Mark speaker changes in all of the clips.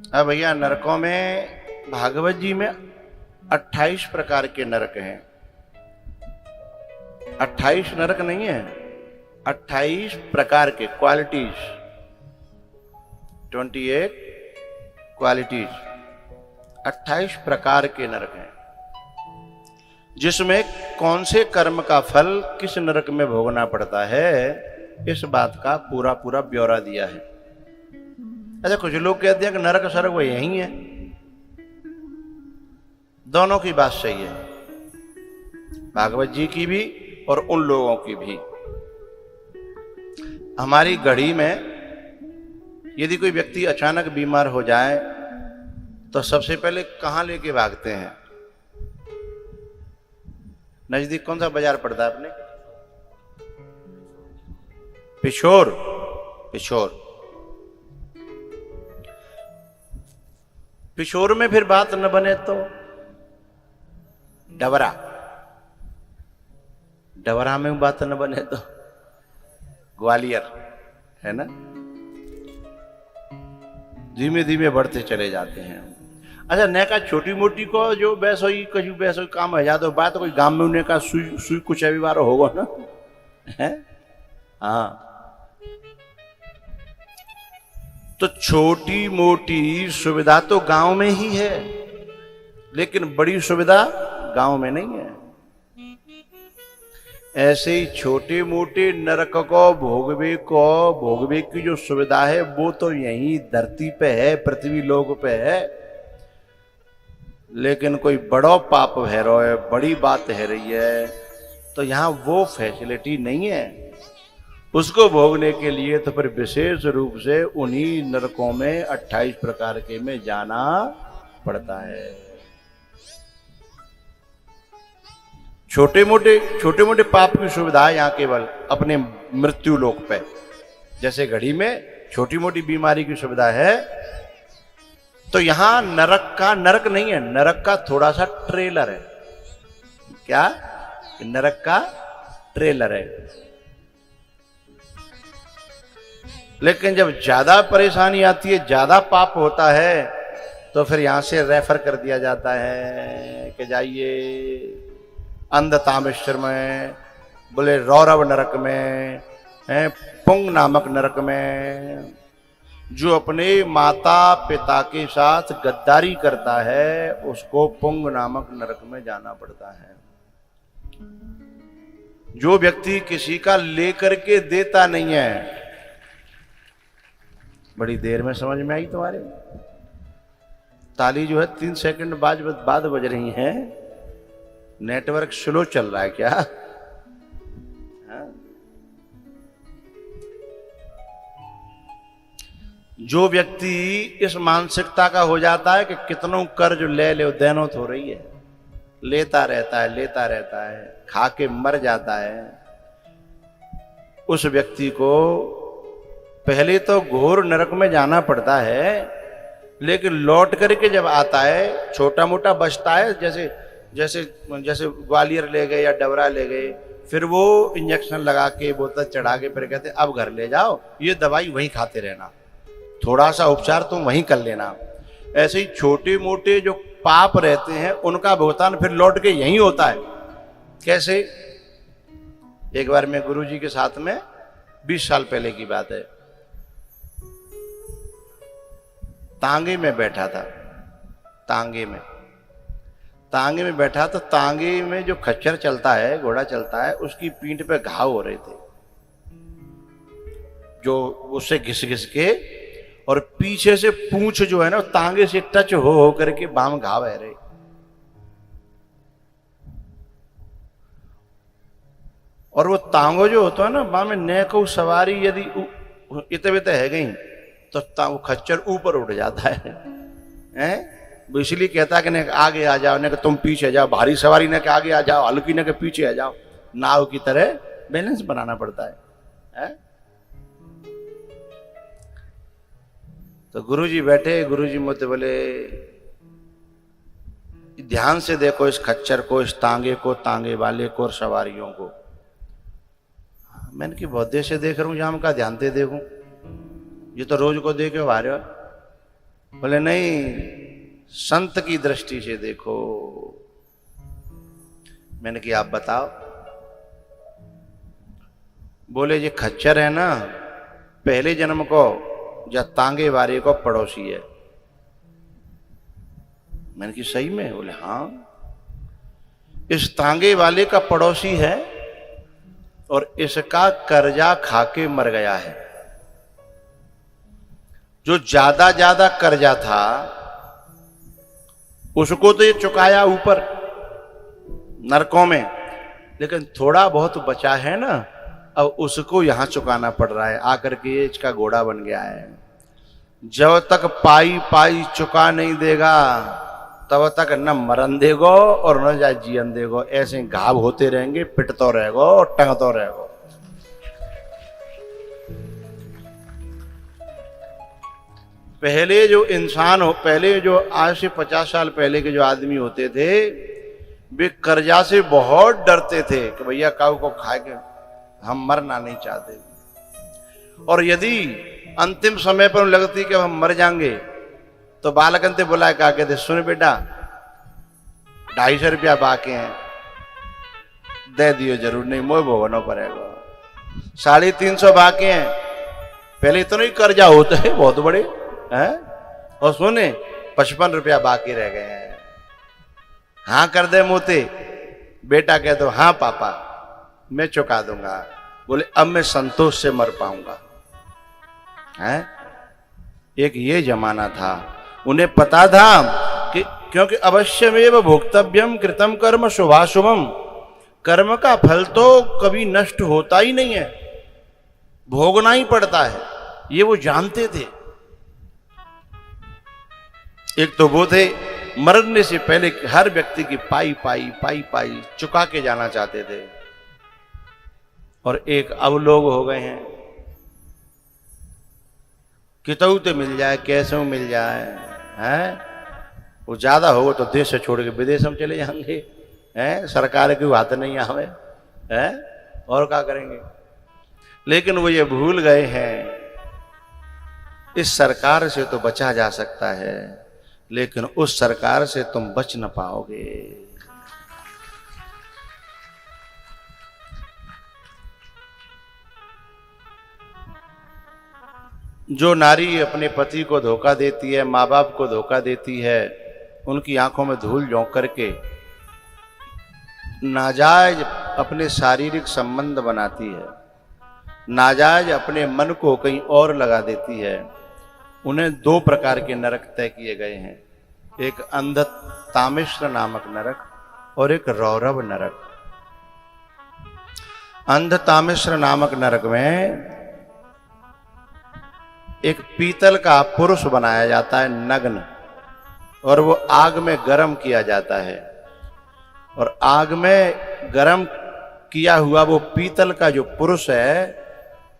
Speaker 1: अब भैया नरकों में भागवत जी में 28 प्रकार के नरक हैं। 28 नरक नहीं है, 28 प्रकार के क्वालिटीज, 28 क्वालिटीज, 28 प्रकार के नरक हैं, जिसमें कौन से कर्म का फल किस नरक में भोगना पड़ता है, इस बात का पूरा पूरा ब्यौरा दिया है। अच्छा, कुछ लोग कहते हैं कि नरक स्वर्ग वो यही है। दोनों की बात सही है, भागवत जी की भी और उन लोगों की भी। हमारी गढ़ी में यदि कोई व्यक्ति अचानक बीमार हो जाए तो सबसे पहले कहां लेके भागते हैं? नजदीक कौन सा बाजार पड़ता है अपने? पिछोर। पिछोर पिछोर में फिर बात न बने तो डबरा। डबरा में बात न बने तो ग्वालियर, है ना। धीमे धीमे बढ़ते चले जाते हैं। अच्छा, ने का छोटी मोटी को जो बैसोई कछु बैसोई काम है जा तो बात कोई गांव में उन्हें का सुई कुछ अभिवार होगा ना, है। हाँ, तो छोटी मोटी सुविधा तो गांव में ही है, लेकिन बड़ी सुविधा गांव में नहीं है। ऐसे ही छोटे मोटे नरक को भोगवे की जो सुविधा है वो तो यही धरती पे है, पृथ्वी लोक पे है। लेकिन कोई बड़ो पाप है रो है, बड़ी बात है रही है, तो यहां वो फैसिलिटी नहीं है। उसको भोगने के लिए तो फिर विशेष रूप से उन्हीं नरकों में 28 प्रकार के में जाना पड़ता है। छोटे मोटे पाप की सुविधा है यहाँ केवल अपने मृत्यु लोक पे। जैसे घड़ी में छोटी मोटी बीमारी की सुविधा है, तो यहां नरक नहीं है, नरक का थोड़ा सा ट्रेलर है। क्या? नरक का ट्रेलर है। लेकिन जब ज्यादा परेशानी आती है, ज्यादा पाप होता है, तो फिर यहां से रेफर कर दिया जाता है कि जाइए अंधतामेश्वर में, बोले रौरव नरक में, है पुंग नामक नरक में। जो अपने माता पिता के साथ गद्दारी करता है उसको पुंग नामक नरक में जाना पड़ता है। जो व्यक्ति किसी का लेकर के देता नहीं है, बड़ी देर में समझ में आई तुम्हारे? ताली जो है 3 सेकंड बाद बज रही है। नेटवर्क स्लो चल रहा है क्या? हाँ? जो व्यक्ति इस मानसिकता का हो जाता है कि कितनों कर्ज ले देनो तो हो रही है, लेता रहता है, खा के मर जाता है, उस व्यक्ति को पहले तो घोर नरक में जाना पड़ता है, लेकिन लौट करके जब आता है छोटा मोटा बचता है। जैसे ग्वालियर ले गए या डबरा ले गए, फिर वो इंजेक्शन लगा के बोतल चढ़ा के फिर कहते अब घर ले जाओ, ये दवाई वहीं खाते रहना, थोड़ा सा उपचार तुम वहीं कर लेना। ऐसे ही छोटे मोटे जो पाप रहते हैं उनका भुगतान फिर लौट के यहीं होता है। कैसे? एक बार मैं गुरुजी के साथ में 20 साल पहले की बात है, तांगे में बैठा था। तांगे में बैठा तो तांगे में जो खच्चर चलता है, घोड़ा चलता है, उसकी पीठ पे घाव हो रहे थे, जो उससे घिस के, और पीछे से पूंछ जो है ना तांगे से टच हो करके बाम घाव है रहे। और वो तांगो जो होता है ना, बाम में न को सवारी यदि इतने है गई तो वो खच्चर ऊपर उठ जाता है, हैं? वो इसलिए कहता है कि ने आगे आ जाओ, ने तुम पीछे जाओ, भारी सवारी ने के आगे आ जाओ, हल्की ने के पीछे आ जाओ। नाव की तरह बैलेंस बनाना पड़ता है, हैं? तो गुरुजी बैठे, गुरुजी मुझे बोले ध्यान से देखो इस खच्चर को, इस तांगे को, तांगे वाले को और सवारियों को। मैंने कि बहुत देर से देख रहा हूं, यहां का ध्यान दे देखूं, ये तो रोज को देखे आ रहे हो। बोले नहीं, संत की दृष्टि से देखो। मैंने कहा आप बताओ। बोले ये खच्चर है ना, पहले जन्म को या तांगे वाले को पड़ोसी है। मैंने कहा सही में? बोले हाँ, इस तांगे वाले का पड़ोसी है और इसका कर्जा खाके मर गया है। जो ज्यादा कर्जा था उसको तो ये चुकाया ऊपर नरकों में, लेकिन थोड़ा बहुत बचा है ना, अब उसको यहां चुकाना पड़ रहा है। आकर के ये इसका घोड़ा बन गया है। जब तक पाई पाई चुका नहीं देगा तब तक न मरन देगो और न जा जीवन देगो। ऐसे घाव होते रहेंगे, पिटतो रहेगो और टंगतो रहेगो। पहले जो इंसान हो, पहले जो आज से 50 साल पहले के जो आदमी होते थे, वे कर्जा से बहुत डरते थे कि भैया काऊ को खाए के हम मरना नहीं चाहते। और यदि अंतिम समय पर लगती कि हम मर जाएंगे तो बालकन ते बुलाए कहा कहते सुन बेटा 250 रुपया बाकी हैं, दे दियो, जरूर नहीं मोह भोगनो पड़ेगा। 350 बाकी हैं। पहले इतना ही कर्जा होता है बहुत बड़े हैं। और सुने 55 रुपया बाकी रह गए हैं। हाँ कर दे मोते। बेटा कह दो हाँ पापा मैं चुका दूंगा। बोले अब मैं संतोष से मर पाऊंगा। हैं? एक ये जमाना था। उन्हें पता था कि क्योंकि अवश्यमेव भोक्तव्यम कृतम कर्म शुभाशुभम, कर्म का फल तो कभी नष्ट होता ही नहीं है, भोगना ही पड़ता है। ये वो जानते थे। एक तो वो थे मरने से पहले हर व्यक्ति की पाई चुका के जाना चाहते थे। और एक अब लोग हो गए हैं कितऊ तो मिल जाए, कैसे मिल जाए, हैं? वो ज्यादा हो तो देश से छोड़ के विदेश में चले जाएंगे, हैं? सरकार की बात नहीं आवे, हैं? और क्या करेंगे? लेकिन वो ये भूल गए हैं इस सरकार से तो बचा जा सकता है, लेकिन उस सरकार से तुम बच न पाओगे। जो नारी अपने पति को धोखा देती है, माँ बाप को धोखा देती है, उनकी आंखों में धूल झोंक करके नाजायज अपने शारीरिक संबंध बनाती है, नाजायज अपने मन को कहीं और लगा देती है, उन्हें 2 प्रकार के नरक तय किए गए हैं। एक अंधतामिश्र नामक नरक और एक रौरव नरक। अंधतामिश्र नामक नरक में एक पीतल का पुरुष बनाया जाता है नग्न, और वो आग में गर्म किया जाता है। और आग में गर्म किया हुआ वो पीतल का जो पुरुष है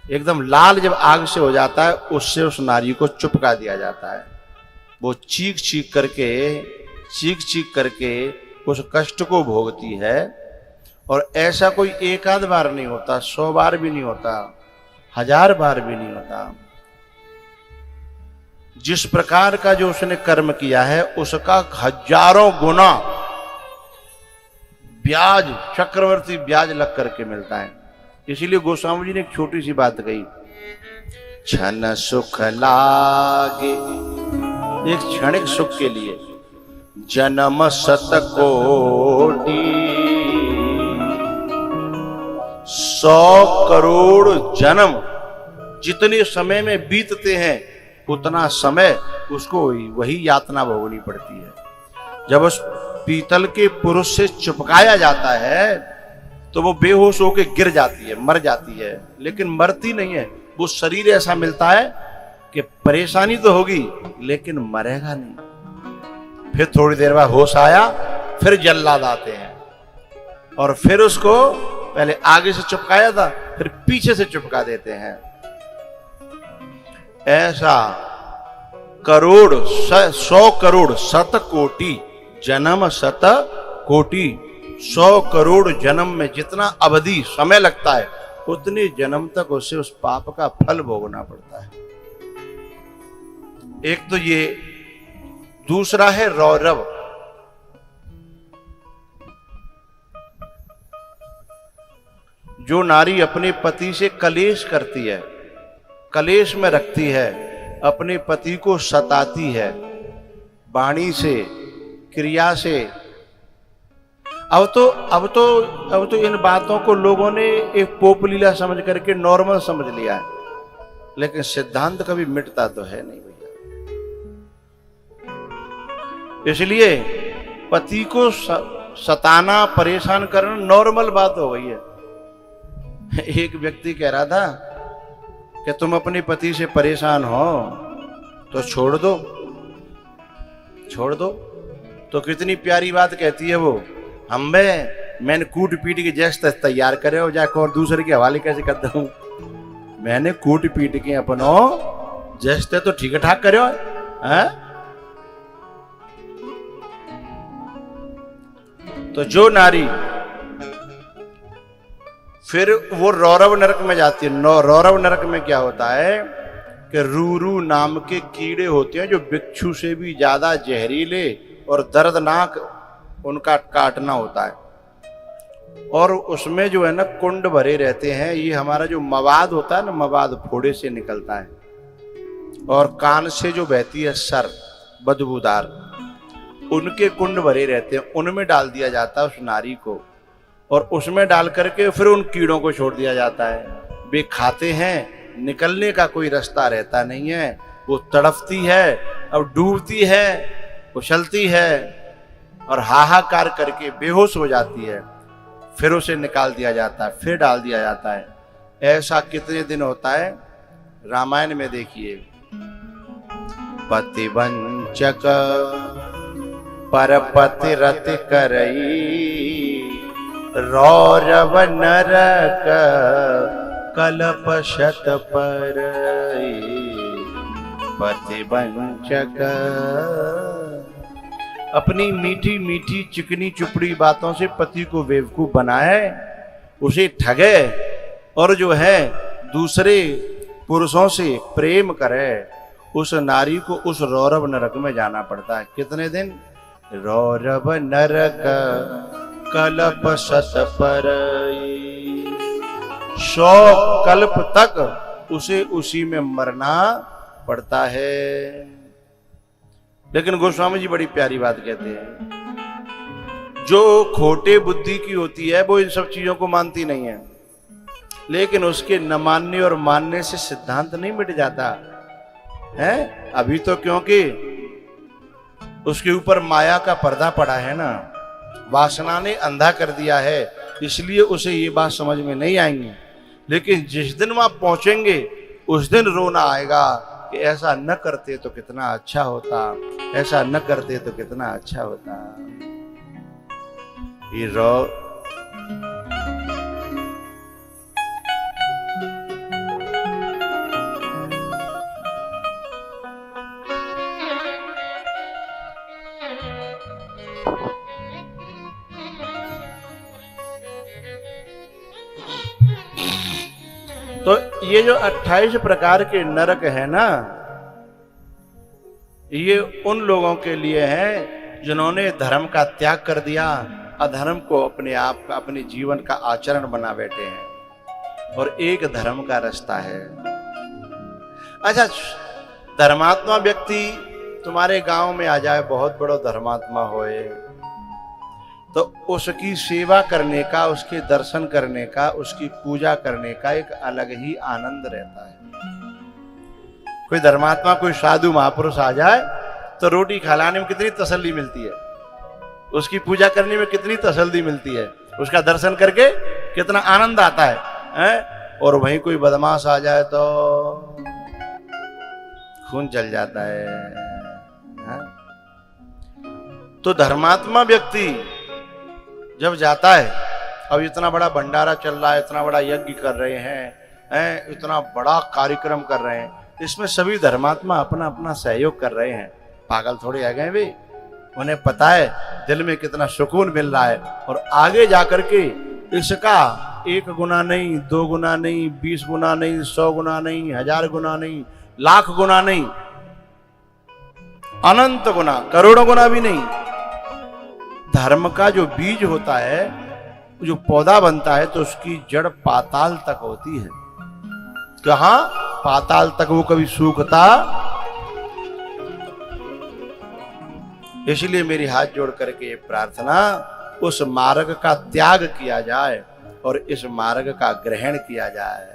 Speaker 1: एकदम लाल जब आग से हो जाता है, उससे उस नारी को चिपका दिया जाता है। वो चीख चीख करके उस कष्ट को भोगती है। और ऐसा कोई एक आध बार नहीं होता, 100 बार भी नहीं होता, 1000 बार भी नहीं होता। जिस प्रकार का जो उसने कर्म किया है उसका हजारों गुना ब्याज, चक्रवर्ती ब्याज लग करके मिलता है। इसीलिए गोस्वामी जी ने एक छोटी सी बात कही, क्षण सुख लागे, एक क्षणिक सुख के लिए जन्म 100 कोटि, 100 करोड़ जन्म जितने समय में बीतते हैं उतना समय उसको वही यातना भोगनी पड़ती है। जब उस पीतल के पुरुष से चिपकाया जाता है तो वो बेहोश होकर गिर जाती है, मर जाती है, लेकिन मरती नहीं है। वो शरीर ऐसा मिलता है कि परेशानी तो होगी लेकिन मरेगा नहीं। फिर थोड़ी देर बाद होश आया, फिर जल्लाद आते हैं और फिर उसको पहले आगे से चिपकाया था फिर पीछे से चिपका देते हैं। ऐसा करोड़ 100 करोड़ 100 कोटि जन्म, 100 कोटि 100 करोड़ जन्म में जितना अवधि समय लगता है उतने जन्म तक उसे उस पाप का फल भोगना पड़ता है। एक तो ये दूसरा है रौरव। जो नारी अपने पति से कलेश करती है, कलेश में रखती है, अपने पति को सताती है वाणी से, क्रिया से। अब तो इन बातों को लोगों ने एक पोप लीला समझ करके नॉर्मल समझ लिया है, लेकिन सिद्धांत कभी मिटता तो है नहीं भैया। इसलिए पति को सताना, परेशान करना नॉर्मल बात हो गई है। एक व्यक्ति कह रहा था कि तुम अपने पति से परेशान हो तो छोड़ दो, छोड़ दो। तो कितनी प्यारी बात कहती है वो, मैंने कूट पीट के जैसे तैयार करे हो, जाकर और दूसरे के हवाले कैसे कर दूं। मैंने कूट पीट के अपनो जैसे तो ठीक ठाक करे हो, हैं? तो जो नारी फिर वो रौरव नरक में जाती है। रौरव नरक में क्या होता है कि रूरू नाम के कीड़े होते हैं जो बिच्छू से भी ज्यादा जहरीले और दर्दनाक, उनका काटना होता है। और उसमें जो है ना कुंड भरे रहते हैं। ये हमारा जो मवाद होता है ना, मवाद फोड़े से निकलता है और कान से जो बहती है सर बदबूदार, उनके कुंड भरे रहते हैं। उनमें डाल दिया जाता है उस नारी को, और उसमें डाल करके फिर उन कीड़ों को छोड़ दिया जाता है। वे खाते हैं, निकलने का कोई रास्ता रहता नहीं है। वो तड़पती है, अब डूबती है, उछलती है और हाहाकार करके बेहोश हो जाती है। फिर उसे निकाल दिया जाता है, फिर डाल दिया जाता है। ऐसा कितने दिन होता है? रामायण में देखिए, पतिवंचक परपति रत करई, रौरव नरक कलप शत परई। पतिवंचक अपनी मीठी मीठी चिकनी चुपड़ी बातों से पति को बेवकूफ बनाए, उसे ठगे और जो है दूसरे पुरुषों से प्रेम करे, उस नारी को उस रौरव नरक में जाना पड़ता है। कितने दिन? रौरव नरक कल्प शत परई। 100 कल्प तक उसे उसी में मरना पड़ता है। लेकिन गोस्वामी जी बड़ी प्यारी बात कहते हैं, जो खोटे बुद्धि की होती है वो इन सब चीजों को मानती नहीं है, लेकिन उसके न मानने और मानने से सिद्धांत नहीं मिट जाता है। अभी तो क्योंकि उसके ऊपर माया का पर्दा पड़ा है ना, वासना ने अंधा कर दिया है, इसलिए उसे ये बात समझ में नहीं आएंगी। लेकिन जिस दिन वहां पहुंचेंगे उस दिन रोना आएगा कि ऐसा न करते तो कितना अच्छा होता, ऐसा न करते तो कितना अच्छा होता। ये तो ये जो 28 प्रकार के नरक है ना, ये उन लोगों के लिए है जिन्होंने धर्म का त्याग कर दिया, अधर्म को अपने आप का, अपने जीवन का आचरण बना बैठे हैं। और एक धर्म का रास्ता है। अच्छा, धर्मात्मा व्यक्ति तुम्हारे गांव में आ जाए, बहुत बड़ा धर्मात्मा होए, तो उसकी सेवा करने का, उसके दर्शन करने का, उसकी पूजा करने का एक अलग ही आनंद रहता है। कोई धर्मात्मा, कोई साधु महापुरुष आ जाए तो रोटी खिलाने में कितनी तसल्ली मिलती है, उसकी पूजा करने में कितनी तसल्ली मिलती है, उसका दर्शन करके कितना आनंद आता है? और वहीं कोई बदमाश आ जाए तो खून जल जाता है। तो धर्मात्मा व्यक्ति जब जाता है, अब इतना बड़ा भंडारा चल रहा है, इतना बड़ा यज्ञ कर रहे हैं, इतना बड़ा कार्यक्रम कर रहे हैं, इसमें सभी धर्मात्मा अपना अपना सहयोग कर रहे हैं। पागल थोड़े आ गए वे, उन्हें पता है दिल में कितना सुकून मिल रहा है। और आगे जाकर के इसका 1 गुना नहीं, 2 गुना नहीं, 20 गुना नहीं, 100 गुना नहीं, 1000 गुना नहीं, लाख गुना नहीं, अनंत गुना, करोड़ों गुना भी नहीं। धर्म का जो बीज होता है, जो पौधा बनता है, तो उसकी जड़ पाताल तक होती है। कहां? पाताल तक। वो कभी सूखता। इसलिए मेरी हाथ जोड़ करके ये प्रार्थना, उस मार्ग का त्याग किया जाए और इस मार्ग का ग्रहण किया जाए।